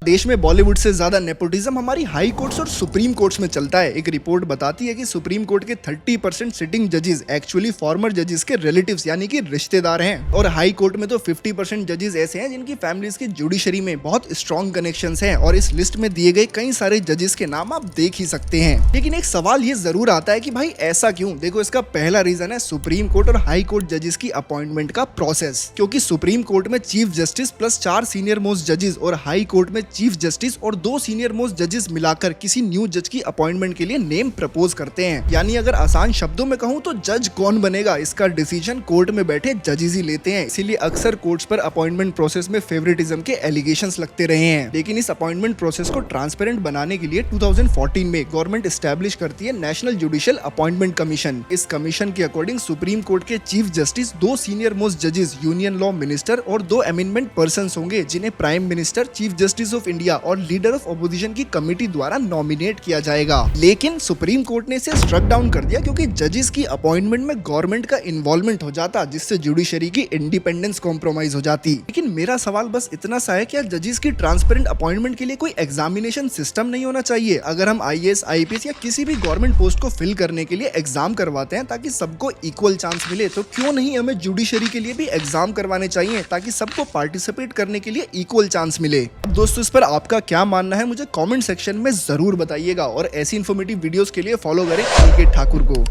देश में बॉलीवुड से ज्यादा नेपोटिज्म हमारी हाई कोर्ट्स और सुप्रीम कोर्ट्स में चलता है। एक रिपोर्ट बताती है कि सुप्रीम कोर्ट के 30% सिटिंग जजेस एक्चुअली फॉर्मर जजेस के रिलेटिव्स यानी कि रिश्तेदार हैं, और हाई कोर्ट में तो 50% जजेस ऐसे हैं जिनकी फैमिलीज की जुडिशरी में बहुत स्ट्रॉन्ग कनेक्शंस हैं, और इस लिस्ट में दिए गए कई सारे जजेस के नाम आप देख ही सकते हैं। लेकिन एक सवाल ये जरूर आता है कि भाई ऐसा क्यों? देखो, इसका पहला रीजन है सुप्रीम कोर्ट और हाई कोर्ट जजेस की अपॉइंटमेंट का प्रोसेस, क्योंकि सुप्रीम कोर्ट में chief justice plus 4 senior most जजेस और हाई कोर्ट में चीफ जस्टिस और 2 सीनियर मोस्ट जजेस मिलाकर किसी न्यू जज की अपॉइंटमेंट के लिए नेम प्रपोज करते हैं। यानी अगर आसान शब्दों में कहूं तो जज कौन बनेगा इसका डिसीजन कोर्ट में बैठे जजेस ही लेते हैं। इसीलिए अक्सर कोर्ट्स पर अपॉइंटमेंट प्रोसेस में फेवरेटिज्म के एलिगेशंस लगते रहे हैं। लेकिन इस अपॉइंटमेंट प्रोसेस को ट्रांसपेरेंट बनाने के लिए 2014 में गवर्नमेंट एस्टैब्लिश करती है नेशनल जुडिशियल अपॉइंटमेंट कमीशन। इस कमीशन के अकॉर्डिंग सुप्रीम कोर्ट के चीफ जस्टिस, 2 सीनियर मोस्ट जजेस, यूनियन लॉ मिनिस्टर और 2 एमिनमेंट पर्सन होंगे जिन्हें prime minister, chief justice of India और लीडर ऑफ अपोजिशन की कमेटी द्वारा नॉमिनेट किया जाएगा। लेकिन सुप्रीम कोर्ट ने इसे स्ट्रक डाउन कर दिया क्योंकि जजेस की अपॉइंटमेंट में गवर्नमेंट का इन्वॉल्वमेंट हो जाता, जिससे जुडिशरी की इंडिपेंडेंस कॉम्प्रोमाइज हो जाती। लेकिन मेरा सवाल बस इतना सा है, क्या जजेस की ट्रांसपेरेंट अपॉइंटमेंट के लिए कोई एग्जामिनेशन सिस्टम नहीं होना चाहिए? अगर हम IAS, IPS या किसी भी गवर्नमेंट पोस्ट को फिल करने के लिए एग्जाम करवाते हैं ताकि सबको इक्वल चांस मिले, तो क्यों नहीं हमें जुडिशरी के लिए भी एग्जाम करवाने चाहिए ताकि सबको पार्टिसिपेट करने के लिए इक्वल चांस मिले? अब दोस्तों, इस पर आपका क्या मानना है मुझे कमेंट सेक्शन में जरूर बताइएगा, और ऐसी इन्फॉर्मेटिव वीडियोस के लिए फॉलो करें अनिकेत ठाकुर को।